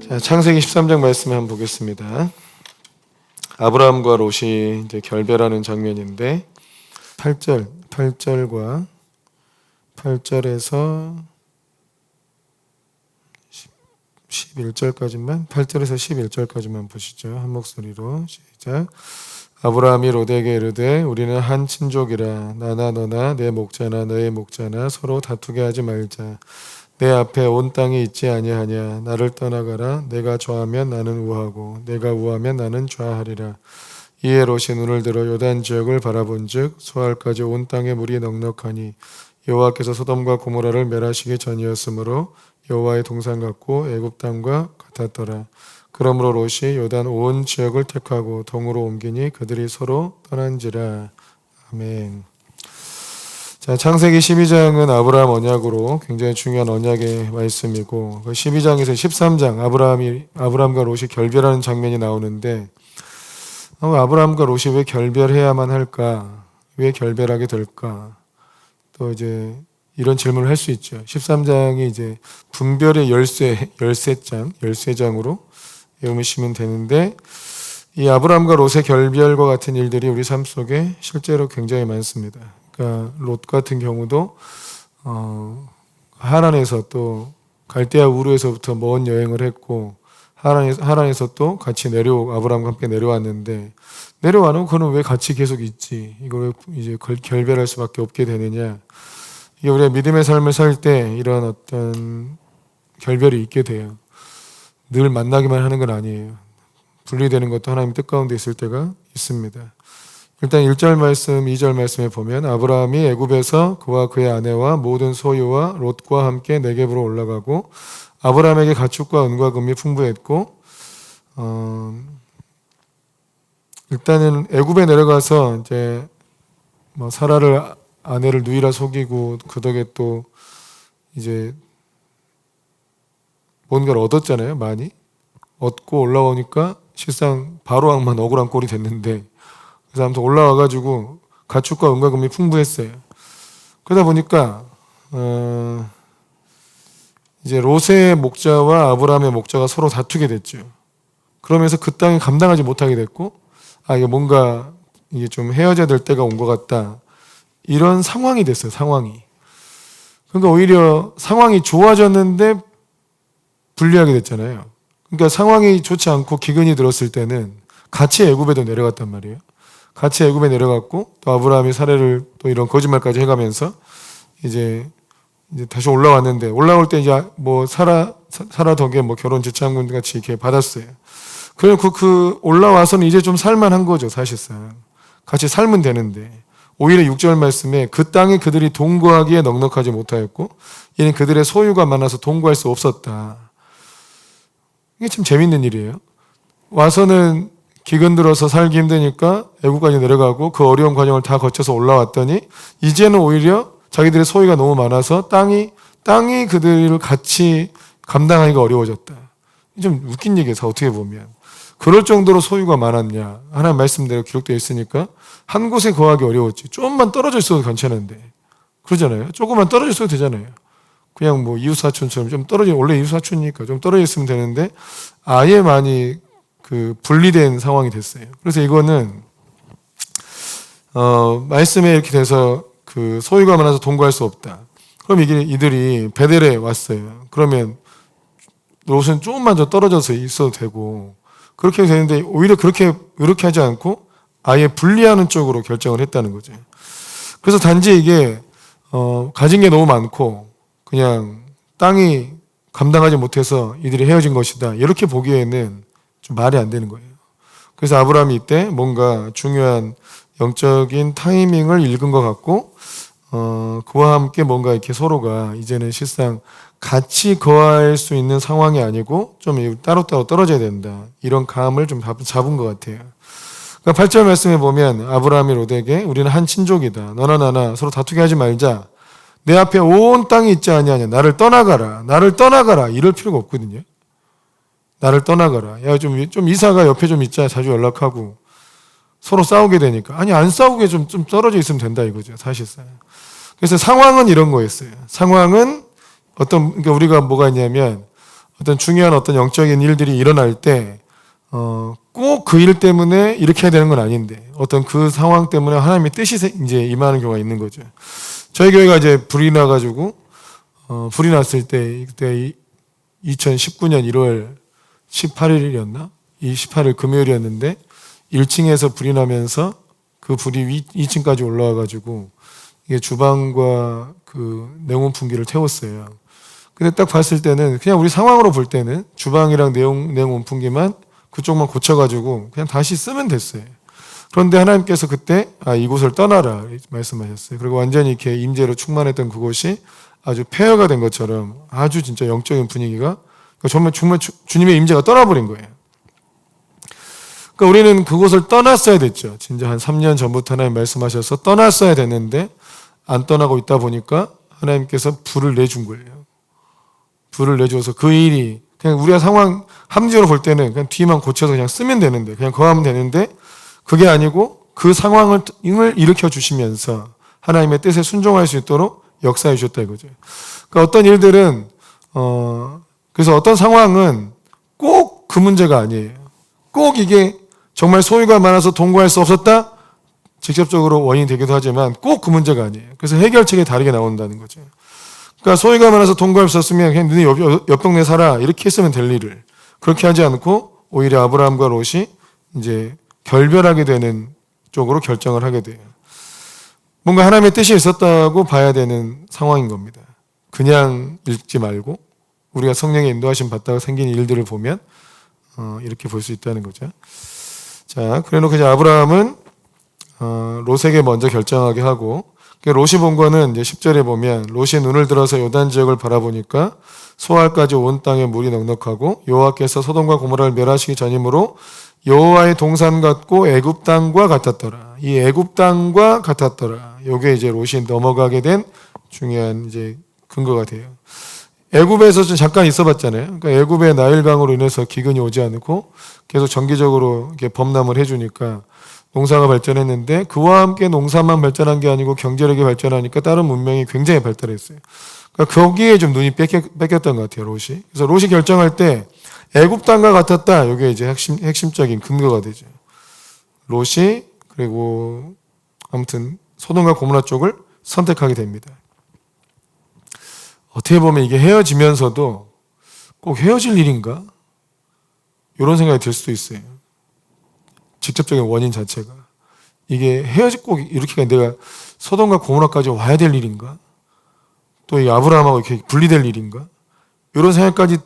자, 창세기 13장 말씀 한번 보겠습니다. 아브라함과 롯이 이제 결별하는 장면인데 8절과 8절에서 11절까지만 8절에서 11절까지만 보시죠. 한 목소리로 시작. 아브라함이 롯에게 이르되 우리는 한 친족이라 나나 너나 내 목자나 너의 목자나 서로 다투게 하지 말자. 내 앞에 온 땅이 있지 아니하냐. 나를 떠나가라. 내가 좌하면 나는 우하고 내가 우하면 나는 좌하리라. 이에 롯이 눈을 들어 요단 지역을 바라본즉 수알까지 온 땅에 물이 넉넉하니 여호와께서 소돔과 고모라를 멸하시기 전이었으므로 여호와의 동산 같고 애굽 땅과 같았더라. 그러므로 롯이 요단 온 지역을 택하고 동으로 옮기니 그들이 서로 떠난지라. 아멘. 자, 창세기 12장은 아브라함 언약으로 굉장히 중요한 언약의 말씀이고, 12장에서 13장 아브라함과 롯이 결별하는 장면이 나오는데, 아브라함과 롯이 왜 결별해야만 할까? 왜 결별하게 될까? 또 이제 이런 질문을 할 수 있죠. 13장이 이제 분별의 열쇠장으로 외우시면 되는데, 이 아브라함과 롯의 결별과 같은 일들이 우리 삶 속에 실제로 굉장히 많습니다. 그러니까 롯 같은 경우도 하란에서 또 갈대아 우르에서부터 먼 여행을 했고 하란에서 또 같이 아브라함과 함께 내려왔는데 내려와는 그는 왜 같이 계속 있지? 이걸 왜 이제 결별할 수밖에 없게 되느냐? 이게 우리가 믿음의 삶을 살 때 이런 어떤 결별이 있게 돼요. 늘 만나기만 하는 건 아니에요. 분리되는 것도 하나님 뜻 가운데 있을 때가 있습니다. 일단 1절 말씀, 2절 말씀에 보면 아브라함이 애굽에서 그와 그의 아내와 모든 소유와 롯과 함께 네겝으로 올라가고 아브라함에게 가축과 은과 금이 풍부했고 일단은 애굽에 내려가서 이제 사라를 아내를 누이라 속이고 그 덕에 또 이제 뭔가를 얻었잖아요. 많이 얻고 올라오니까 실상 바로 왕만 억울한 꼴이 됐는데 그래서 아무튼 올라와가지고 가축과 은과 금이 풍부했어요. 그러다 보니까 이제 롯의 목자와 아브라함의 목자가 서로 다투게 됐죠. 그러면서 그 땅이 감당하지 못하게 됐고, 이게 뭔가 이게 좀 헤어져야 될 때가 온 것 같다. 이런 상황이 됐어요. 상황이. 그러니까 오히려 상황이 좋아졌는데 분리하게 됐잖아요. 그러니까 상황이 좋지 않고 기근이 들었을 때는 같이 애굽에도 내려갔단 말이에요. 같이 애굽에 내려갔고 또 아브라함이 사례를 또 이런 거짓말까지 해가면서 이제 다시 올라왔는데 올라올 때 이제 사라 덕에 결혼 지참금 같이 이렇게 받았어요. 그리고 그 올라와서는 이제 좀 살만한 거죠. 사실상 같이 살면 되는데 오히려 6절 말씀에 그 땅에 그들이 동거하기에 넉넉하지 못하였고 이는 그들의 소유가 많아서 동거할 수 없었다. 이게 참 재밌는 일이에요. 와서는 기근 들어서 살기 힘드니까 애국까지 내려가고 그 어려운 과정을 다 거쳐서 올라왔더니 이제는 오히려 자기들의 소유가 너무 많아서 땅이 그들을 같이 감당하기가 어려워졌다. 좀 웃긴 얘기예요. 어떻게 보면. 그럴 정도로 소유가 많았냐. 하나님 말씀대로 기록되어 있으니까 한 곳에 거하기 어려웠지. 조금만 떨어져 있어도 괜찮은데. 그러잖아요. 조금만 떨어져 있어도 되잖아요. 그냥 이웃사촌처럼 좀 원래 이웃사촌이니까 좀 떨어져 있으면 되는데 아예 많이 분리된 상황이 됐어요. 그래서 이거는 말씀에 이렇게 돼서 소유가 많아서 동거할 수 없다. 그럼 이들이 베델에 왔어요. 그러면 롯은 조금만 더 떨어져서 있어도 되고 그렇게 되는데 오히려 그렇게 하지 않고 아예 분리하는 쪽으로 결정을 했다는 거죠. 그래서 단지 이게 가진 게 너무 많고 그냥 땅이 감당하지 못해서 이들이 헤어진 것이다. 이렇게 보기에는 좀 말이 안 되는 거예요. 그래서 아브라함이 이때 뭔가 중요한 영적인 타이밍을 읽은 것 같고 그와 함께 뭔가 이렇게 서로가 이제는 실상 같이 거할 수 있는 상황이 아니고 좀 따로따로 떨어져야 된다. 이런 감을 좀 잡은 것 같아요. 그러니까 8절 말씀에 보면 아브라함이 롯에게 우리는 한 친족이다. 너나 나나 서로 다투게 하지 말자. 내 앞에 온 땅이 있지 아니하냐. 나를 떠나가라. 이럴 필요가 없거든요. 나를 떠나가라. 야, 좀 이사가 옆에 좀 있자. 자주 연락하고. 서로 싸우게 되니까. 아니, 안 싸우게 좀 떨어져 있으면 된다 이거죠. 사실상. 그래서 상황은 이런 거였어요. 상황은 그러니까 우리가 뭐가 있냐면, 어떤 중요한 어떤 영적인 일들이 일어날 때, 꼭 그 일 때문에 이렇게 해야 되는 건 아닌데, 어떤 그 상황 때문에 하나님의 뜻이 이제 임하는 경우가 있는 거죠. 저희 교회가 이제 불이 나가지고, 불이 났을 때, 그때 2019년 1월 18일이었나? 28일 금요일이었는데, 1층에서 불이 나면서 그 불이 2층까지 올라와가지고, 이게 주방과 그 냉온풍기를 태웠어요. 근데 딱 봤을 때는 그냥 우리 상황으로 볼 때는 주방이랑 냉온풍기만 그쪽만 고쳐가지고 그냥 다시 쓰면 됐어요. 그런데 하나님께서 그때 이곳을 떠나라 말씀하셨어요. 그리고 완전히 이렇게 임재로 충만했던 그곳이 아주 폐허가 된 것처럼 아주 진짜 영적인 분위기가 정말 주님의 임재가 떠나버린 거예요. 그러니까 우리는 그곳을 떠났어야 됐죠. 진짜 한 3년 전부터 하나님 말씀하셔서 떠났어야 됐는데 안 떠나고 있다 보니까 하나님께서 불을 내준 거예요. 불을 내줘서 그 일이 그냥 우리가 상황 함지로 볼 때는 그냥 뒤만 고쳐서 그냥 쓰면 되는데 그냥 거하면 되는데 그게 아니고 그 상황을 일으켜 주시면서 하나님의 뜻에 순종할 수 있도록 역사해 주셨다 이거죠. 그러니까 어떤 일들은 그래서 어떤 상황은 꼭 그 문제가 아니에요. 꼭 이게 정말 소유가 많아서 동거할 수 없었다? 직접적으로 원인이 되기도 하지만 꼭 그 문제가 아니에요. 그래서 해결책이 다르게 나온다는 거죠. 그러니까 소유가 많아서 동거할 수 없으면 그냥 너네 옆 동네 살아 이렇게 했으면 될 일을 그렇게 하지 않고 오히려 아브라함과 롯이 이제 결별하게 되는 쪽으로 결정을 하게 돼요. 뭔가 하나님의 뜻이 있었다고 봐야 되는 상황인 겁니다. 그냥 읽지 말고 우리가 성령의 인도하심 받다가 생긴 일들을 보면 이렇게 볼 수 있다는 거죠. 자, 그래놓고 이제 아브라함은 롯에게 먼저 결정하게 하고 롯이 본 거는 이제 10절에 보면 롯이 눈을 들어서 요단 지역을 바라보니까 소알까지 온 땅에 물이 넉넉하고 여호와께서 소돔과 고모라를 멸하시기 전이므로 여호와의 동산 같고 애굽 땅과 같았더라. 이 애굽 땅과 같았더라. 요게 이제 롯이 넘어가게 된 중요한 이제 근거가 돼요. 애굽에서 좀 잠깐 있어봤잖아요. 그러니까 애굽의 나일강으로 인해서 기근이 오지 않고 계속 정기적으로 이렇게 범람을 해주니까 농사가 발전했는데 그와 함께 농사만 발전한 게 아니고 경제력이 발전하니까 다른 문명이 굉장히 발달했어요. 그러니까 거기에 좀 눈이 뺏겼던 것 같아요, 롯이. 그래서 롯이 결정할 때 애굽 땅과 같았다. 이게 이제 핵심적인 근거가 되죠. 롯이 그리고 아무튼 소돔과 고모라 쪽을 선택하게 됩니다. 어떻게 보면 이게 헤어지면서도 꼭 헤어질 일인가? 이런 생각이 들 수도 있어요. 직접적인 원인 자체가. 이게 꼭 이렇게 내가 소돔과 고모라까지 와야 될 일인가? 또 이 아브라함하고 이렇게 분리될 일인가? 이런 생각이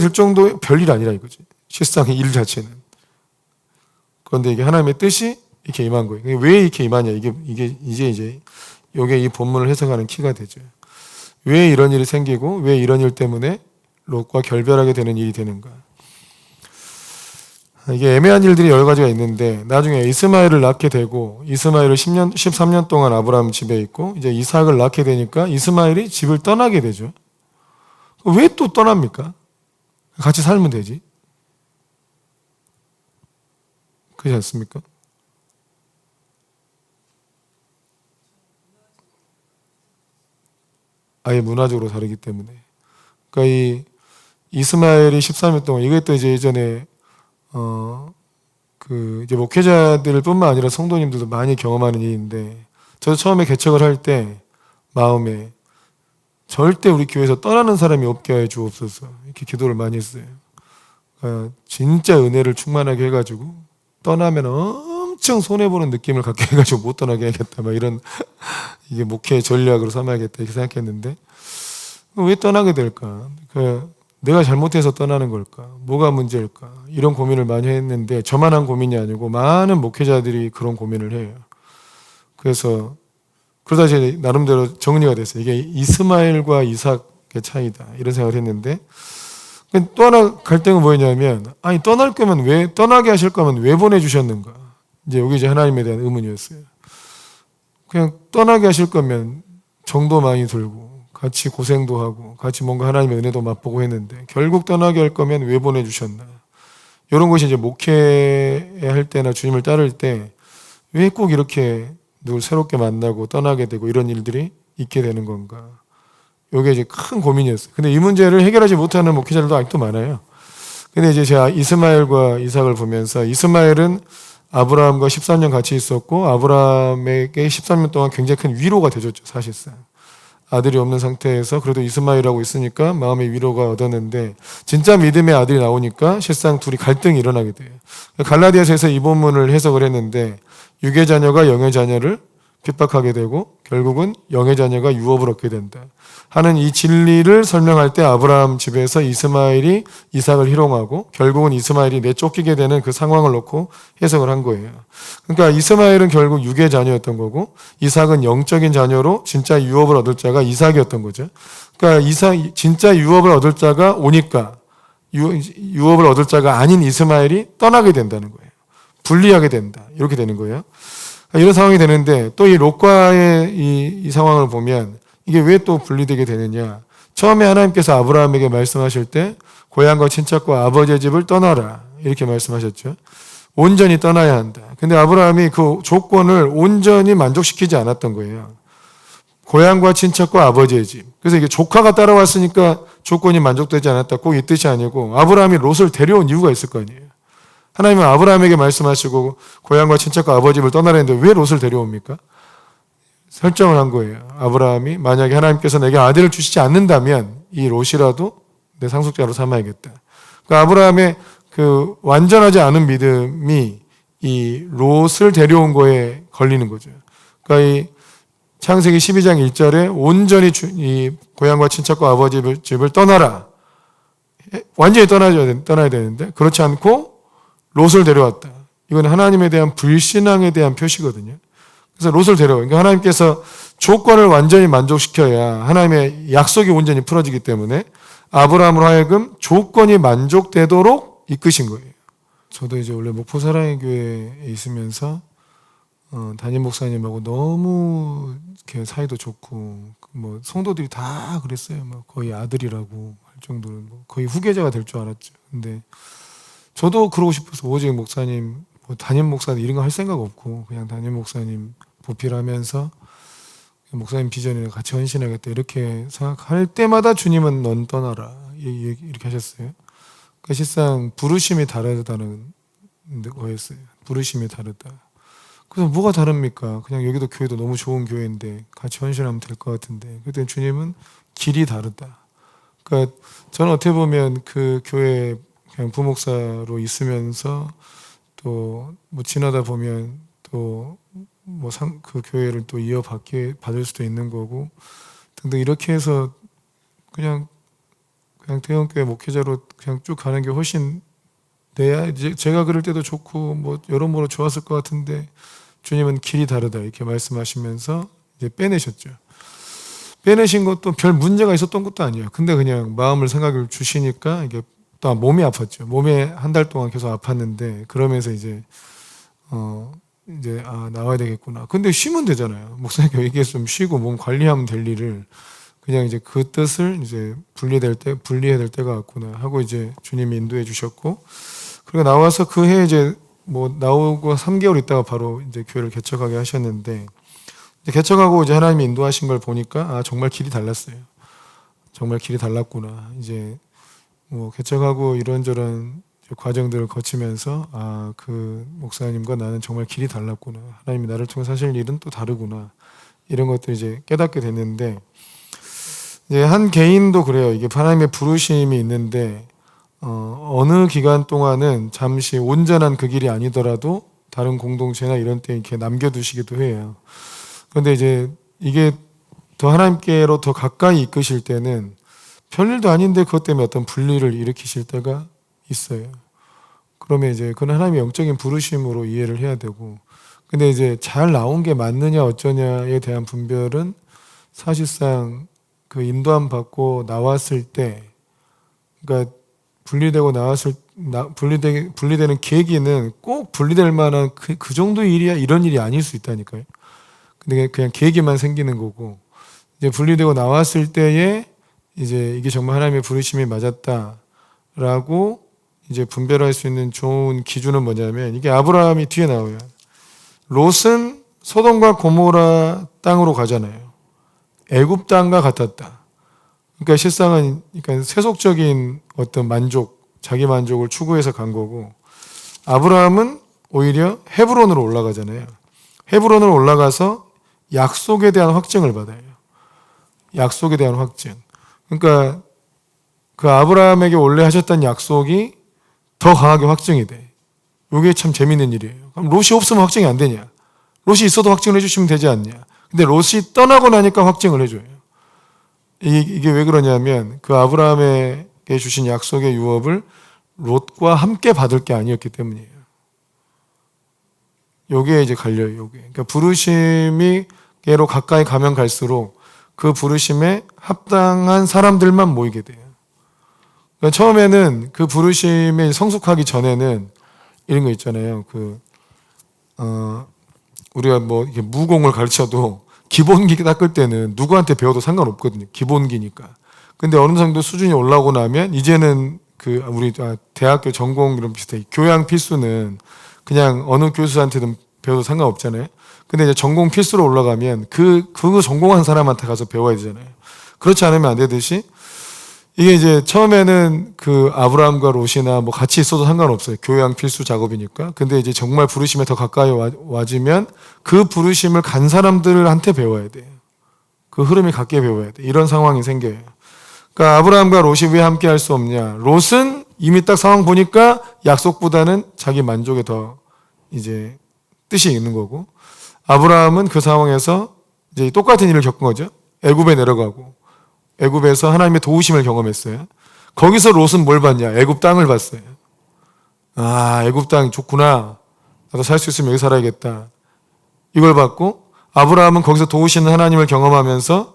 들 정도의 별일 아니라 이거지. 실상의 일 자체는. 그런데 이게 하나님의 뜻이 이렇게 임한 거예요. 왜 이렇게 임하냐? 이게 이제 이게 이 본문을 해석하는 키가 되죠. 왜 이런 일이 생기고 왜 이런 일 때문에 롯과 결별하게 되는 일이 되는가? 이게 애매한 일들이 여러 가지가 있는데 나중에 이스마엘을 낳게 되고 이스마엘을 13년 동안 아브라함 집에 있고 이제 이삭을 낳게 되니까 이스마엘이 집을 떠나게 되죠. 왜 또 떠납니까? 같이 살면 되지. 그렇지 않습니까? 아예 문화적으로 다르기 때문에. 그러니까 이 이스마엘이 13년 동안 이것도 이제 예전에 이제 목회자들 뿐만 아니라 성도님들도 많이 경험하는 일인데 저도 처음에 개척을 할 때 마음에 절대 우리 교회에서 떠나는 사람이 없게 해 주옵소서 이렇게 기도를 많이 했어요. 그러니까 진짜 은혜를 충만하게 해가지고 떠나면 엄청 손해보는 느낌을 갖게 해가지고 못 떠나게 해야겠다 막 이런 이게 목회의 전략으로 삼아야겠다 이렇게 생각했는데 왜 떠나게 될까? 내가 잘못해서 떠나는 걸까? 뭐가 문제일까? 이런 고민을 많이 했는데 저만 한 고민이 아니고 많은 목회자들이 그런 고민을 해요. 그래서 그러다 이제 나름대로 정리가 됐어요. 이게 이스마엘과 이삭의 차이다 이런 생각을 했는데 또 하나 갈등은 뭐였냐면 아니 떠나게 하실 거면 왜 보내주셨는가? 이제 여기 이제 하나님에 대한 의문이었어요. 그냥 떠나게 하실 거면 정도 많이 들고 같이 고생도 하고 같이 뭔가 하나님의 은혜도 맛보고 했는데 결국 떠나게 할 거면 왜 보내주셨나? 이런 것이 이제 목회할 때나 주님을 따를 때 왜 꼭 이렇게 누굴 새롭게 만나고 떠나게 되고 이런 일들이 있게 되는 건가? 이게 이제 큰 고민이었어요. 근데 이 문제를 해결하지 못하는 목회자들도 아직도 많아요. 근데 이제 제가 이스마엘과 이삭을 보면서 이스마엘은 아브라함과 13년 같이 있었고 아브라함에게 13년 동안 굉장히 큰 위로가 되줬죠. 사실상 아들이 없는 상태에서 그래도 이스마엘하고 있으니까 마음의 위로가 얻었는데 진짜 믿음의 아들이 나오니까 실상 둘이 갈등이 일어나게 돼요. 갈라디아서에서 이 본문을 해석을 했는데 육의 자녀가 영의 자녀를 핍박하게 되고 결국은 영의 자녀가 유업을 얻게 된다 하는 이 진리를 설명할 때 아브라함 집에서 이스마엘이 이삭을 희롱하고 결국은 이스마엘이 내쫓기게 되는 그 상황을 놓고 해석을 한 거예요. 그러니까 이스마엘은 결국 육의 자녀였던 거고 이삭은 영적인 자녀로 진짜 유업을 얻을 자가 이삭이었던 거죠. 그러니까 진짜 유업을 얻을 자가 오니까 유업을 얻을 자가 아닌 이스마엘이 떠나게 된다는 거예요. 분리하게 된다. 이렇게 되는 거예요. 이런 상황이 되는데 또 이 롯과의 이 상황을 보면 이게 왜 또 분리되게 되느냐. 처음에 하나님께서 아브라함에게 말씀하실 때 고향과 친척과 아버지의 집을 떠나라 이렇게 말씀하셨죠. 온전히 떠나야 한다. 근데 아브라함이 그 조건을 온전히 만족시키지 않았던 거예요. 고향과 친척과 아버지의 집. 그래서 이게 조카가 따라왔으니까 조건이 만족되지 않았다. 꼭 이 뜻이 아니고 아브라함이 롯을 데려온 이유가 있을 거 아니에요. 하나님은 아브라함에게 말씀하시고 고향과 친척과 아버지 집을 떠나라는데 왜 롯을 데려옵니까? 설정을 한 거예요. 아브라함이 만약에 하나님께서 내게 아들을 주시지 않는다면 이 롯이라도 내 상속자로 삼아야겠다. 그러니까 아브라함의 그 완전하지 않은 믿음이 이 롯을 데려온 거에 걸리는 거죠. 그러니까 이 창세기 12장 1절에 온전히 이 고향과 친척과 아버지 집을 떠나라. 완전히 떠나야 되는데 그렇지 않고 롯을 데려왔다. 이건 하나님에 대한 불신앙에 대한 표시거든요. 그래서 롯을 데려와요. 그러니까 하나님께서 조건을 완전히 만족시켜야 하나님의 약속이 온전히 풀어지기 때문에 아브라함으로 하여금 조건이 만족되도록 이끄신 거예요. 저도 이제 원래 목포 사랑의 교회에 있으면서 담임 목사님하고 너무 이렇게 사이도 좋고 뭐 성도들이 다 그랬어요. 막 거의 아들이라고 할 정도로 거의 후계자가 될 줄 알았죠. 근데 저도 그러고 싶어서 오직 목사님, 담임 목사님 이런 거 할 생각 없고 그냥 담임 목사님 보필하면서 목사님 비전에 같이 헌신하겠다 이렇게 생각할 때마다 주님은 넌 떠나라 이렇게 하셨어요. 그러니까 실상 부르심이 다르다는 거였어요. 부르심이 다르다. 그래서 뭐가 다릅니까? 그냥 여기도 교회도 너무 좋은 교회인데 같이 헌신하면 될 것 같은데 그때 주님은 길이 다르다. 그러니까 저는 어떻게 보면 그 교회 그냥 부목사로 있으면서 또 뭐 지나다 보면 또 뭐 그 교회를 또 받을 수도 있는 거고 등등 이렇게 해서 그냥 대형교회 목회자로 그냥 쭉 가는 게 훨씬 이제 제가 그럴 때도 좋고 뭐 여러모로 좋았을 것 같은데 주님은 길이 다르다 이렇게 말씀하시면서 이제 빼내셨죠. 빼내신 것도 별 문제가 있었던 것도 아니에요. 근데 그냥 마음을 생각을 주시니까 이게 또 몸이 아팠죠. 몸에 한 달 동안 계속 아팠는데 그러면서 이제 나와야 되겠구나. 근데 쉬면 되잖아요. 목사님께 얘기해서 좀 쉬고 몸 관리하면 될 일을 그냥 이제 그 뜻을 이제 분리해야 될 때가 왔구나 하고 이제 주님이 인도해 주셨고 그리고 나와서 그 해 이제 뭐 나오고 3개월 있다가 바로 이제 교회를 개척하게 하셨는데 개척하고 이제 하나님이 인도하신 걸 보니까 정말 길이 달랐어요. 정말 길이 달랐구나. 이제 뭐 개척하고 이런저런 과정들을 거치면서 그 목사님과 나는 정말 길이 달랐구나. 하나님이 나를 통해 하실 일은 또 다르구나. 이런 것들 이제 깨닫게 됐는데 이제 한 개인도 그래요. 이게 하나님의 부르심이 있는데 어느 기간 동안은 잠시 온전한 그 길이 아니더라도 다른 공동체나 이런 때 이렇게 남겨두시기도 해요. 그런데 이제 이게 더 하나님께로 더 가까이 이끄실 때는 별일도 아닌데 그것 때문에 어떤 분리를 일으키실 때가 있어요. 그러면 이제 그건 하나님의 영적인 부르심으로 이해를 해야 되고 근데 이제 잘 나온 게 맞느냐 어쩌냐에 대한 분별은 사실상 그 인도함 받고 나왔을 때 그러니까 분리되는 계기는 꼭 분리될 만한 그 정도 일이야 이런 일이 아닐 수 있다니까요. 근데 그냥 계기만 생기는 거고 이제 분리되고 나왔을 때에 이제 이게 정말 하나님의 부르심이 맞았다라고 이제 분별할 수 있는 좋은 기준은 뭐냐면 이게 아브라함이 뒤에 나와요. 롯은 소돔과 고모라 땅으로 가잖아요. 애굽 땅과 같았다. 그러니까 실상은 그러니까 세속적인 어떤 만족, 자기 만족을 추구해서 간 거고, 아브라함은 오히려 헤브론으로 올라가잖아요. 헤브론으로 올라가서 약속에 대한 확증을 받아요. 약속에 대한 확증. 그러니까 그 아브라함에게 원래 하셨던 약속이 더 강하게 확증이 돼. 이게 참 재밌는 일이에요. 그럼 롯이 없으면 확증이 안 되냐? 롯이 있어도 확증을 해주시면 되지 않냐? 근데 롯이 떠나고 나니까 확증을 해줘요. 이게 왜 그러냐면 그 아브라함에게 주신 약속의 유업을 롯과 함께 받을 게 아니었기 때문이에요. 요게 이제 갈려요, 요게. 그러니까 부르심이 로 가까이 가면 갈수록 그 부르심에 합당한 사람들만 모이게 돼요. 그러니까 처음에는 그 부르심에 성숙하기 전에는 이런 거 있잖아요. 우리가 뭐 이렇게 무공을 가르쳐도 기본기 닦을 때는 누구한테 배워도 상관없거든요. 기본기니까. 근데 어느 정도 수준이 올라오고 나면 이제는 우리 대학교 전공 이런 비슷해. 교양 필수는 그냥 어느 교수한테든 배워도 상관없잖아요. 근데 이제 전공 필수로 올라가면 그거 전공한 사람한테 가서 배워야 되잖아요. 그렇지 않으면 안 되듯이 이게 이제 처음에는 그 아브라함과 롯이나 뭐 같이 있어도 상관없어요. 교양 필수 작업이니까. 근데 이제 정말 부르심에 더 가까이 와지면 그 부르심을 간 사람들한테 배워야 돼요. 그 흐름이 같게 배워야 돼. 이런 상황이 생겨요. 그러니까 아브라함과 롯이 왜 함께 할 수 없냐? 롯은 이미 딱 상황 보니까 약속보다는 자기 만족에 더 이제 뜻이 있는 거고, 아브라함은 그 상황에서 이제 똑같은 일을 겪은 거죠. 애굽에 내려가고 애굽에서 하나님의 도우심을 경험했어요. 거기서 롯은 뭘 봤냐? 애굽 땅을 봤어요. 아, 애굽 땅 좋구나. 나도 살 수 있으면 여기 살아야겠다. 이걸 봤고, 아브라함은 거기서 도우시는 하나님을 경험하면서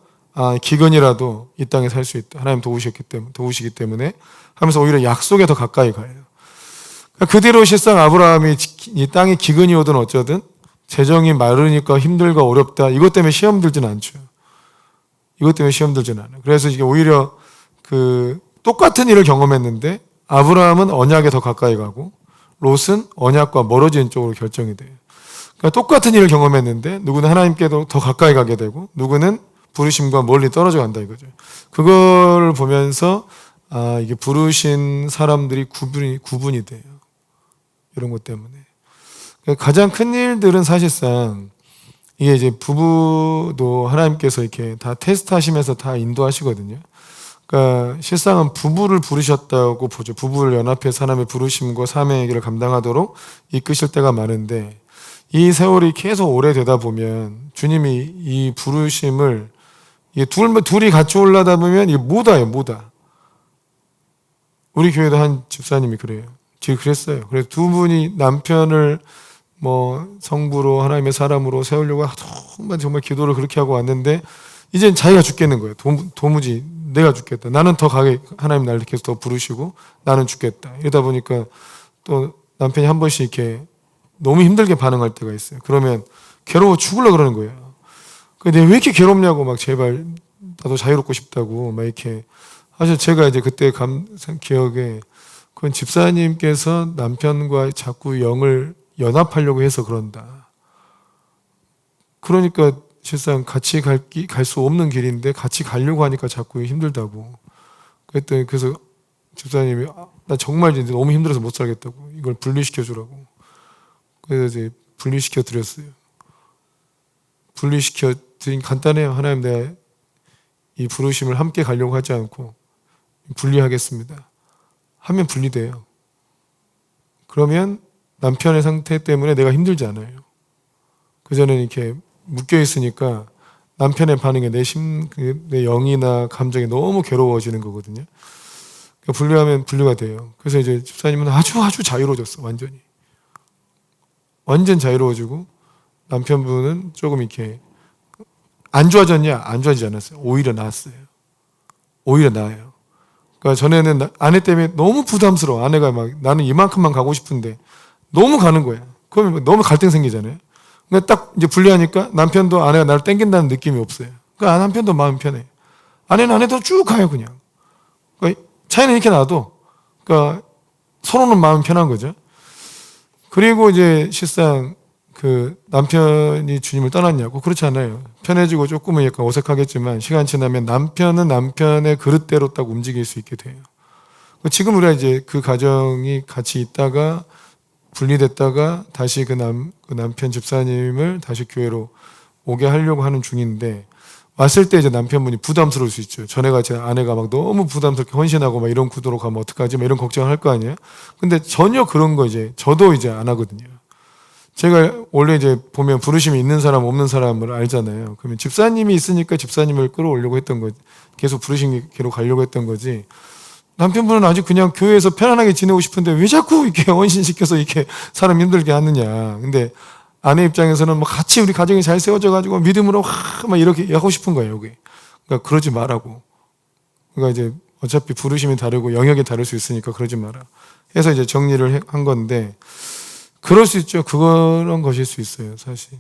기근이라도 이 땅에 살 수 있다. 하나님 도우시기 때문에 하면서 오히려 약속에 더 가까이 가요. 그 뒤로 실상 아브라함이 이 땅에 기근이 오든 어쩌든 재정이 마르니까 힘들고 어렵다. 이것 때문에 시험 들지는 않죠. 이것 때문에 시험 들지는 않아요. 그래서 이게 오히려 똑같은 일을 경험했는데 아브라함은 언약에 더 가까이 가고 롯은 언약과 멀어지는 쪽으로 결정이 돼요. 그러니까 똑같은 일을 경험했는데 누구는 하나님께도 더 가까이 가게 되고 누구는 부르심과 멀리 떨어져 간다 이거죠. 그걸 보면서 이게 부르신 사람들이 구분이 돼요. 이런 것 때문에. 그러니까 가장 큰 일들은 사실상 이게 이제 부부도 하나님께서 이렇게 다 테스트하시면서 다 인도하시거든요. 그러니까 실상은 부부를 부르셨다고 보죠. 부부를 연합해서 하나님의 부르심과 사명의 길을 감당하도록 이끄실 때가 많은데 이 세월이 계속 오래되다 보면 주님이 이 부르심을 둘이 같이 올라다 보면 이게 못와요. 우리 교회도 한 집사님이 그래요. 지금 그랬어요. 그래서 두 분이 남편을 성부로 하나님의 사람으로 세우려고 정말 기도를 그렇게 하고 왔는데 이젠 자기가 죽겠는 거예요. 도무지 내가 죽겠다. 나는 더 가게 하나님 날 이렇게 더 부르시고 나는 죽겠다. 이러다 보니까 또 남편이 한 번씩 이렇게 너무 힘들게 반응할 때가 있어요. 그러면 괴로워 죽으려고 그러는 거예요. 근데 왜 이렇게 괴롭냐고 막 제발 나도 자유롭고 싶다고 막 이렇게 사실 제가 이제 그때 기억에 그건 집사님께서 남편과 자꾸 영을 연합하려고 해서 그런다. 그러니까 실상 같이 갈 수 없는 길인데 같이 가려고 하니까 자꾸 힘들다고. 그랬더니 그래서 집사님이 나 정말 이제 너무 힘들어서 못 살겠다고. 이걸 분리시켜 주라고. 그래서 이제 분리시켜 드렸어요. 분리시켜 드린 간단해요. 하나님 내가 이 부르심을 함께 가려고 하지 않고 분리하겠습니다. 하면 분리돼요. 그러면 남편의 상태 때문에 내가 힘들지 않아요. 그전에는 이렇게 묶여 있으니까 남편의 반응에 내 영이나 감정이 너무 괴로워지는 거거든요. 그러니까 분리하면 분리가 돼요. 그래서 이제 집사님은 아주 자유로워졌어. 완전 자유로워지고 남편분은 조금 이렇게 안 좋아졌냐? 안 좋아지지 않았어요. 오히려 나았어요. 오히려 나아요. 그러니까 전에는 아내 때문에 너무 부담스러워. 아내가 막 나는 이만큼만 가고 싶은데 너무 가는 거야. 그러면 너무 갈등 생기잖아요. 근데 딱 이제 분리하니까 남편도 아내가 나를 땡긴다는 느낌이 없어요. 그러니까 남편도 마음 편해. 아내는 아내도 쭉 가요, 그냥. 그러니까 차이는 이렇게 나도. 그러니까 서로는 마음 편한 거죠. 그리고 이제 실상 그 남편이 주님을 떠났냐고. 그렇지 않아요. 편해지고 조금은 약간 어색하겠지만 시간 지나면 남편은 남편의 그릇대로 딱 움직일 수 있게 돼요. 지금 우리가 이제 그 가정이 같이 있다가 분리됐다가 다시 그 남편 집사님을 다시 교회로 오게 하려고 하는 중인데, 왔을 때 이제 남편분이 부담스러울 수 있죠. 전에가 제 아내가 막 너무 부담스럽게 헌신하고 막 이런 구도로 가면 어떡하지? 막 이런 걱정을 할 거 아니에요? 근데 전혀 그런 거 이제 저도 이제 안 하거든요. 제가 원래 이제 보면 부르심이 있는 사람 없는 사람을 알잖아요. 그러면 집사님이 있으니까 집사님을 끌어오려고 했던 거지. 계속 부르심계로 가려고 했던 거지. 남편분은 아직 그냥 교회에서 편안하게 지내고 싶은데 왜 자꾸 이렇게 헌신시켜서 이렇게 사람 힘들게 하느냐. 근데 아내 입장에서는 뭐 같이 우리 가정이 잘 세워져가지고 믿음으로 막 이렇게 하고 싶은 거예요, 여기. 그러니까 그러지 말라고. 그러니까 이제 어차피 부르심이 다르고 영역이 다를 수 있으니까 그러지 마라. 해서 이제 정리를 한 건데, 그럴 수 있죠. 그런 것일 수 있어요, 사실.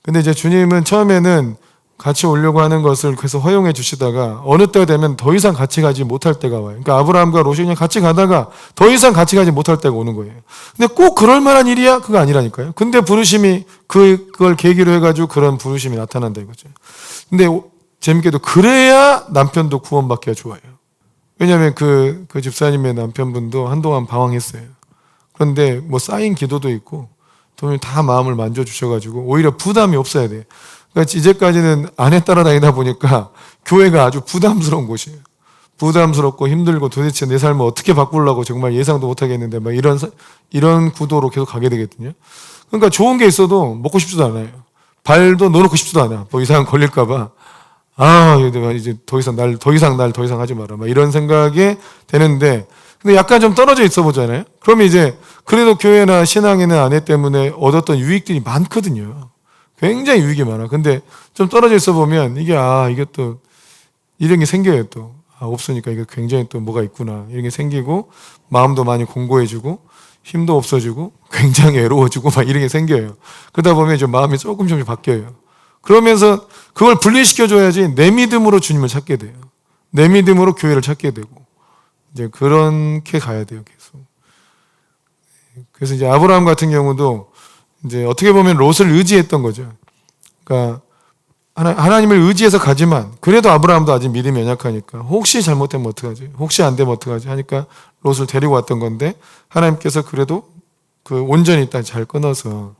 근데 이제 주님은 처음에는 같이 오려고 하는 것을 계속 허용해 주시다가 어느 때가 되면 더 이상 같이 가지 못할 때가 와요. 그러니까 아브라함과 롯이 그냥 같이 가다가 더 이상 같이 가지 못할 때가 오는 거예요. 근데 꼭 그럴 만한 일이야? 그거 아니라니까요. 근데 부르심이 그걸 계기로 해가지고 그런 부르심이 나타난다 이거죠. 근데 재밌게도 그래야 남편도 구원받기가 좋아요. 왜냐하면 그 집사님의 남편분도 한동안 방황했어요. 그런데 뭐 쌓인 기도도 있고 도저히 다 마음을 만져주셔가지고 오히려 부담이 없어야 돼요. 그러니까 이제까지는 아내 따라다니다 보니까 교회가 아주 부담스러운 곳이에요. 부담스럽고 힘들고 도대체 내 삶을 어떻게 바꾸려고 정말 예상도 못하겠는데 막 이런 구도로 계속 가게 되거든요. 그러니까 좋은 게 있어도 먹고 싶지도 않아요. 발도 넣어놓고 싶지도 않아. 뭐 이상 걸릴까봐. 이제 더 이상 하지 마라. 막 이런 생각이 되는데, 근데 약간 좀 떨어져 있어 보잖아요. 그러면 이제 그래도 교회나 신앙에는 아내 때문에 얻었던 유익들이 많거든요. 굉장히 유익이 많아. 근데 좀 떨어져 있어 보면 이게 또 이런 게 생겨요. 또 없으니까 이게 굉장히 또 뭐가 있구나 이런 게 생기고, 마음도 많이 공고해지고 힘도 없어지고 굉장히 외로워지고 막 이런 게 생겨요. 그러다 보면 좀 마음이 조금씩 바뀌어요. 그러면서 그걸 분리시켜줘야지 내 믿음으로 주님을 찾게 돼요. 내 믿음으로 교회를 찾게 되고, 이제 그렇게 가야 돼요, 계속. 그래서 이제 아브라함 같은 경우도 이제 어떻게 보면 롯을 의지했던 거죠. 그러니까 하나님을 의지해서 가지만 그래도 아브라함도 아직 믿음이 연약하니까 혹시 잘못되면 어떡하지? 혹시 안 되면 어떡하지? 하니까 롯을 데리고 왔던 건데, 하나님께서 그래도 그 온전히 딱 잘 끊어서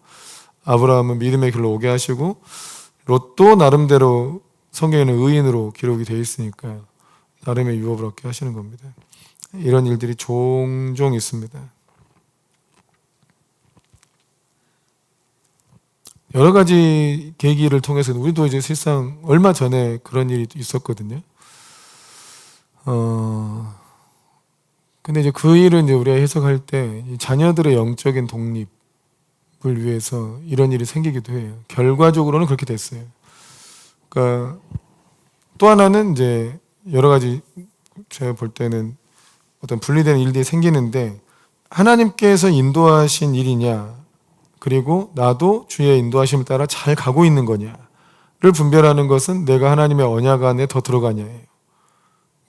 아브라함은 믿음의 길로 오게 하시고, 롯도 나름대로 성경에는 의인으로 기록이 되어 있으니까 나름의 유업을 얻게 하시는 겁니다. 이런 일들이 종종 있습니다. 여러 가지 계기를 통해서 우리도 이제 실상 얼마 전에 그런 일이 있었거든요. 근데 이제 그 일은 이제 우리가 해석할 때 자녀들의 영적인 독립을 위해서 이런 일이 생기기도 해요. 결과적으로는 그렇게 됐어요. 그러니까 또 하나는 이제 여러 가지 제가 볼 때는 어떤 분리되는 일들이 생기는데, 하나님께서 인도하신 일이냐, 그리고 나도 주의 인도하심을 따라 잘 가고 있는 거냐를 분별하는 것은 내가 하나님의 언약 안에 더 들어가냐예요.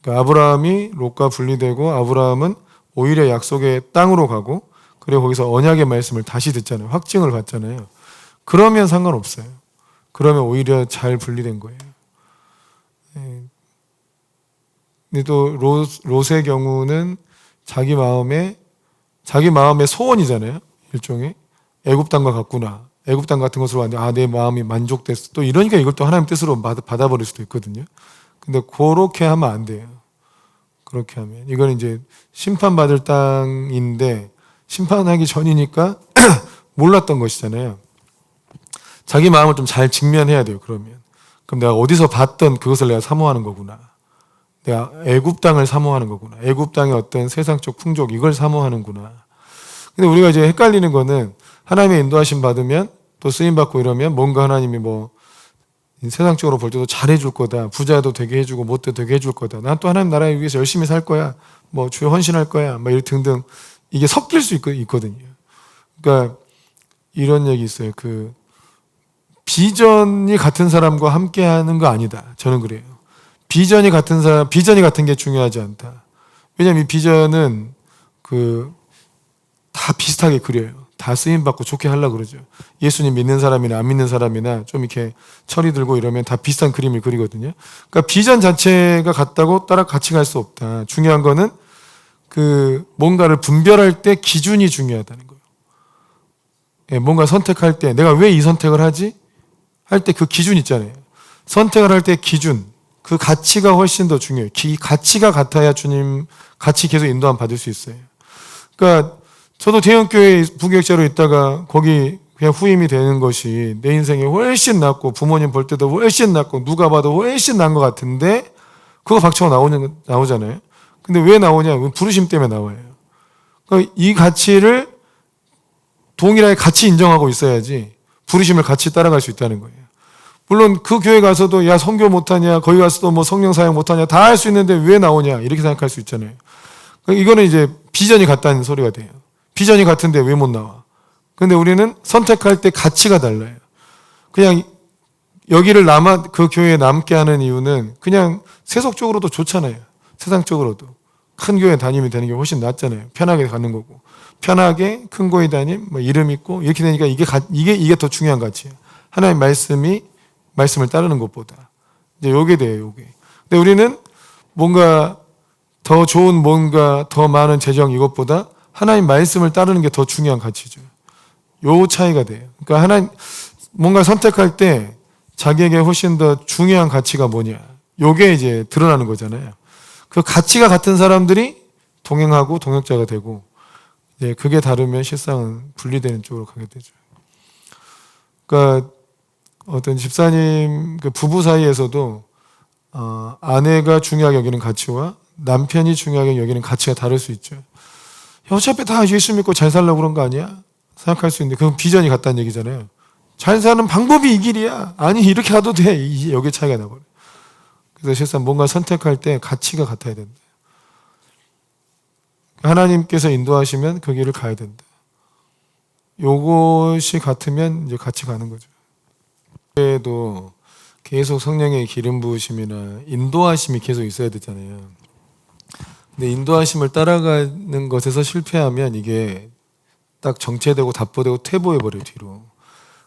그러니까 아브라함이 롯과 분리되고 아브라함은 오히려 약속의 땅으로 가고, 그리고 거기서 언약의 말씀을 다시 듣잖아요. 확증을 받잖아요. 그러면 상관없어요. 그러면 오히려 잘 분리된 거예요. 근데 또 롯의 경우는 자기 마음의 소원이잖아요. 일종의 애굽 땅과 같구나. 애굽 땅 같은 것으로 왔는데 내 마음이 만족됐어. 또 이러니까 이걸 또 하나님 뜻으로 받아버릴 수도 있거든요. 근데 그렇게 하면 안 돼요. 그렇게 하면 이건 이제 심판받을 땅인데 심판하기 전이니까 몰랐던 것이잖아요. 자기 마음을 좀 잘 직면해야 돼요. 그럼 내가 어디서 봤던 그것을 내가 사모하는 거구나. 내가 애굽 땅을 사모하는 거구나. 애굽 땅의 어떤 세상적 풍족 이걸 사모하는구나. 근데 우리가 이제 헷갈리는 거는, 하나님의 인도하심 받으면 또 쓰임 받고 이러면 뭔가 하나님이 뭐 세상적으로 볼 때도 잘해줄 거다. 부자도 되게 해주고 못도 되게 해줄 거다. 난 또 하나님 나라에 위해서 열심히 살 거야. 뭐 주에 헌신할 거야. 막 이런 등등 이게 섞일 수 있거든요. 그러니까 이런 얘기 있어요. 그 비전이 같은 사람과 함께하는 거 아니다. 저는 그래요. 비전이 같은 게 중요하지 않다. 왜냐하면 이 비전은 다 비슷하게 그려요. 다 쓰임받고 좋게 하려고 그러죠. 예수님 믿는 사람이나 안 믿는 사람이나 좀 이렇게 철이 들고 이러면 다 비슷한 그림을 그리거든요. 그러니까 비전 자체가 같다고 따라 같이 갈 수 없다. 중요한 거는 그 뭔가를 분별할 때 기준이 중요하다는 거예요. 예, 뭔가 선택할 때 내가 왜 이 선택을 하지? 할 때 그 기준 있잖아요. 선택을 할 때 기준, 그 가치가 훨씬 더 중요해요. 가치가 같아야 주님 같이 계속 인도함 받을 수 있어요. 그러니까 저도 대형교회 부교육자로 있다가 거기 그냥 후임이 되는 것이 내 인생에 훨씬 낫고 부모님 볼 때도 훨씬 낫고 누가 봐도 훨씬 나은 것 같은데 그거 박차고 나오잖아요. 근데 왜 나오냐? 부르심 때문에 나와요. 그러니까 이 가치를 동일하게 같이 인정하고 있어야지 부르심을 같이 따라갈 수 있다는 거예요. 물론 그 교회 가서도 야 선교 못하냐, 거기 가서도 뭐 성령 사역 못하냐 다 할 수 있는데 왜 나오냐 이렇게 생각할 수 있잖아요. 그러니까 이거는 이제 비전이 같다는 소리가 돼요. 비전이 같은데 왜 못 나와? 근데 우리는 선택할 때 가치가 달라요. 그냥 여기를 그 교회에 남게 하는 이유는 그냥 세속적으로도 좋잖아요. 세상적으로도. 큰 교회 다니면 되는 게 훨씬 낫잖아요. 편하게 가는 거고. 편하게 큰 교회 다님, 뭐 이름 있고 이렇게 되니까 이게 더 중요한 가치예요. 하나님 말씀을 따르는 것보다. 이제 요게 돼요, 요게. 근데 우리는 뭔가 더 좋은 뭔가 더 많은 재정 이것보다 하나님 말씀을 따르는 게 더 중요한 가치죠. 요 차이가 돼요. 그러니까 뭔가 선택할 때 자기에게 훨씬 더 중요한 가치가 뭐냐. 요게 이제 드러나는 거잖아요. 그 가치가 같은 사람들이 동행하고 동역자가 되고, 이제 그게 다르면 실상은 분리되는 쪽으로 가게 되죠. 그러니까 어떤 집사님 그 부부 사이에서도 아내가 중요하게 여기는 가치와 남편이 중요하게 여기는 가치가 다를 수 있죠. 어차피 다 예수 믿고 잘 살려고 그런 거 아니야? 생각할 수 있는데 그건 비전이 같다는 얘기잖아요. 잘 사는 방법이 이 길이야. 아니 이렇게 가도 돼. 여기 차이가 나버려. 그래서 실상 뭔가 선택할 때 가치가 같아야 된다. 하나님께서 인도하시면 그 길을 가야 된다. 요것이 같으면 이제 같이 가는 거죠. 그래도 계속 성령의 기름 부으심이나 인도하심이 계속 있어야 되잖아요. 근데 인도하심을 따라가는 것에서 실패하면 이게 딱 정체되고 답보되고 퇴보해버려요, 뒤로.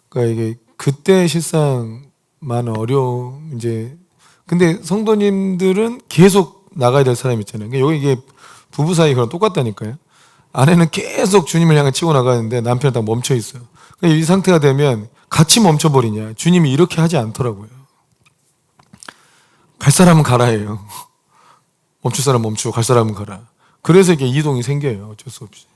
그러니까 이게 그때 실상 많은 어려움, 이제. 근데 성도님들은 계속 나가야 될 사람이 있잖아요. 그러니까 여기 이게 부부 사이 그랑 똑같다니까요. 아내는 계속 주님을 향해 치고 나가는데 남편은 딱 멈춰 있어요. 그러니까 이 상태가 되면 같이 멈춰버리냐. 주님이 이렇게 하지 않더라고요. 갈 사람은 가라예요. 멈출 사람 멈추고 갈 사람은 가라. 그래서 이게 이동이 생겨요. 어쩔 수 없이.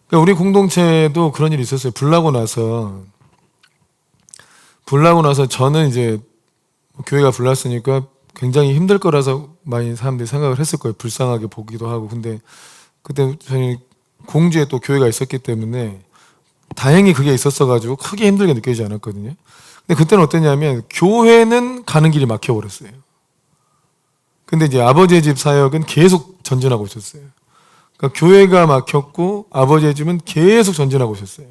그러니까 우리 공동체도 그런 일이 있었어요. 불나고 나서 저는 이제 교회가 불났으니까 굉장히 힘들 거라서 많이 사람들이 생각을 했을 거예요. 불쌍하게 보기도 하고. 근데 그때 저희 공주에 또 교회가 있었기 때문에 다행히 그게 있었어가지고 크게 힘들게 느끼지 않았거든요. 근데 그때는 어땠냐면 교회는 가는 길이 막혀버렸어요. 근데 이제 아버지의 집 사역은 계속 전진하고 있었어요. 그러니까 교회가 막혔고 아버지의 집은 계속 전진하고 있었어요.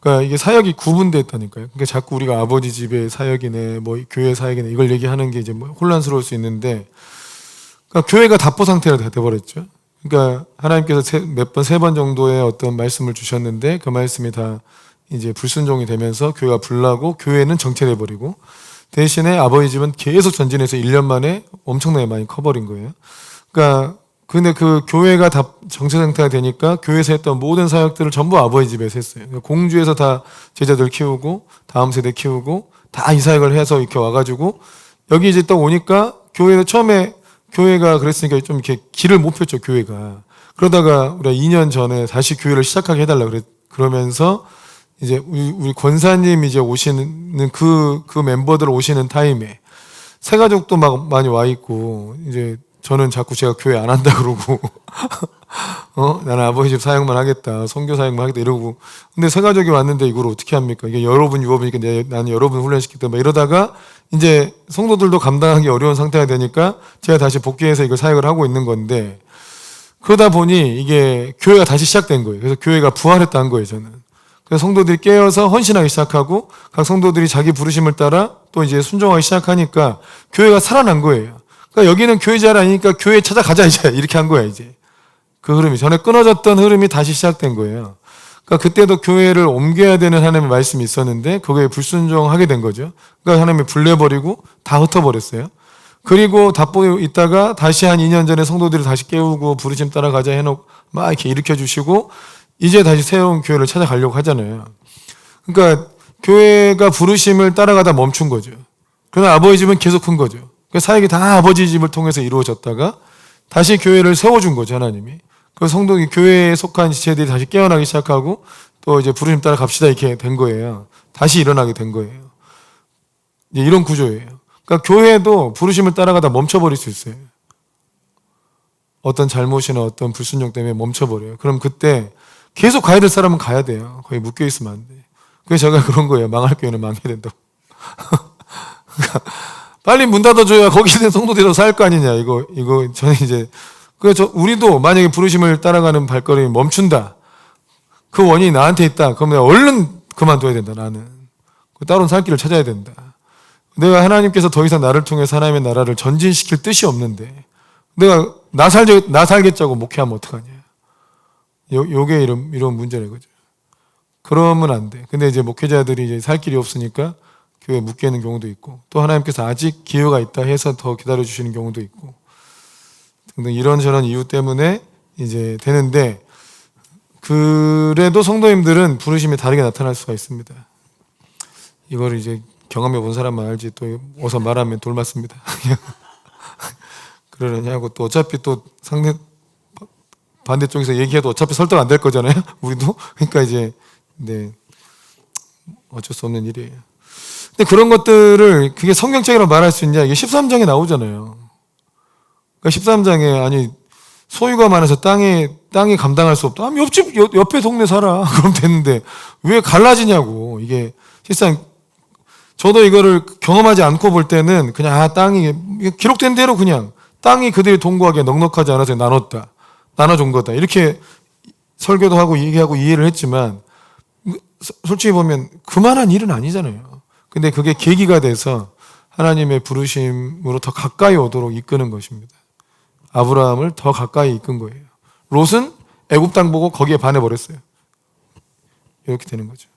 그러니까 이게 사역이 구분됐다니까요. 그러니까 자꾸 우리가 아버지 집의 사역이네, 뭐 교회 사역이네 이걸 얘기하는 게 이제 뭐 혼란스러울 수 있는데, 그러니까 교회가 답보 상태가 돼버렸죠. 그러니까 하나님께서 세 번 정도의 어떤 말씀을 주셨는데 그 말씀이 다 이제 불순종이 되면서 교회가 불나고 교회는 정체돼 버리고, 대신에 아버지 집은 계속 전진해서 1년 만에 엄청나게 많이 커버린 거예요. 그러니까 근데 그 교회가 다 정체 상태가 되니까 교회에서 했던 모든 사역들을 전부 아버지 집에서 했어요. 그러니까 공주에서 다 제자들 키우고 다음 세대 키우고 다 이 사역을 해서 이렇게 와가지고 여기 이제 딱 오니까 교회는 처음에 교회가 그랬으니까 좀 이렇게 길을 못 폈죠, 교회가. 그러다가 우리가 2년 전에 다시 교회를 시작하게 해달라 그러면서 이제 우리 권사님 이제 오시는 그 멤버들 오시는 타임에 새 가족도 막 많이 와 있고, 이제 저는 자꾸 제가 교회 안 한다 그러고 나는 아버지 집 사역만 하겠다, 선교 사역만 하겠다 이러고. 근데 새 가족이 왔는데 이걸 어떻게 합니까? 이게 여러분 유업이니까 나는 여러분 훈련시키겠다 막 이러다가 이제 성도들도 감당하기 어려운 상태가 되니까 제가 다시 복귀해서 이걸 사역을 하고 있는 건데, 그러다 보니 이게 교회가 다시 시작된 거예요. 그래서 교회가 부활했다는 거예요, 저는. 그래서 성도들이 깨어서 헌신하기 시작하고 각 성도들이 자기 부르심을 따라 또 이제 순종하기 시작하니까 교회가 살아난 거예요. 그러니까 여기는 교회 잘 아니니까 교회 찾아가자 이제 이렇게 한 거야 이제. 그 흐름이 전에 끊어졌던 흐름이 다시 시작된 거예요. 그러니까 그때도 교회를 옮겨야 되는 하나님의 말씀이 있었는데 그거에 불순종하게 된 거죠. 그러니까 하나님이 불내버리고 다 흩어버렸어요. 그리고 답보 있다가 다시 한 2년 전에 성도들을 다시 깨우고 부르심 따라가자 해놓고 막 이렇게 일으켜 주시고 이제 다시 새로운 교회를 찾아가려고 하잖아요. 그러니까 교회가 부르심을 따라가다 멈춘 거죠. 그러나 아버지 집은 계속 큰 거죠. 그러니까 사역이 다 아버지 집을 통해서 이루어졌다가 다시 교회를 세워준 거죠, 하나님이. 그 성도이 교회에 속한 지체들이 다시 깨어나기 시작하고 또 이제 부르심 따라 갑시다 이렇게 된 거예요. 다시 일어나게 된 거예요. 이런 구조예요. 그러니까 교회도 부르심을 따라가다 멈춰버릴 수 있어요. 어떤 잘못이나 어떤 불순종 때문에 멈춰버려요. 그럼 그때 계속 가야 될 사람은 가야 돼요. 거기 묶여 있으면 안 돼. 그래서 제가 그런 거예요. 망할 교회는 망해야 된다고. 그러니까 빨리 문 닫아줘야 거기 있는 성도들도 살 거 아니냐. 이거 저는 이제 그래서 우리도 만약에 부르심을 따라가는 발걸음이 멈춘다. 그 원인이 나한테 있다. 그럼 내가 얼른 그만둬야 된다. 나는 따로 살 길을 찾아야 된다. 내가 하나님께서 더 이상 나를 통해서 하나님의 나라를 전진시킬 뜻이 없는데 내가 나 살겠자고 목회하면 어떡하냐. 요게 이런 문제는 거죠. 그러면 안 돼. 근데 이제 목회자들이 이제 살 길이 없으니까 교회에 묶여 있는 경우도 있고 또 하나님께서 아직 기회가 있다 해서 더 기다려 주시는 경우도 있고 등등 이런저런 이유 때문에 이제 되는데 그래도 성도님들은 부르심이 다르게 나타날 수가 있습니다. 이걸 이제 경험해 본 사람만 알지 또 어서 말하면 돌 맞습니다. 그러느냐고 또 어차피 또 상대 반대쪽에서 얘기해도 어차피 설득 안 될 거잖아요. 우리도 그러니까 이제 네 어쩔 수 없는 일이에요. 근데 그런 것들을 그게 성경책이라고 말할 수 있냐? 이게 13장에 나오잖아요. 그러니까 13장에 아니 소유가 많아서 땅이 감당할 수 없다. 옆집 옆에 동네 살아. 그럼 됐는데 왜 갈라지냐고. 이게 실상 저도 이거를 경험하지 않고 볼 때는 그냥 땅이 기록된 대로 그냥 땅이 그들이 동거하기에 넉넉하지 않아서 나눠준 거다. 이렇게 설교도 하고 얘기하고 이해를 했지만 솔직히 보면 그만한 일은 아니잖아요. 근데 그게 계기가 돼서 하나님의 부르심으로 더 가까이 오도록 이끄는 것입니다. 아브라함을 더 가까이 이끈 거예요. 롯은 애굽 땅 보고 거기에 반해버렸어요. 이렇게 되는 거죠.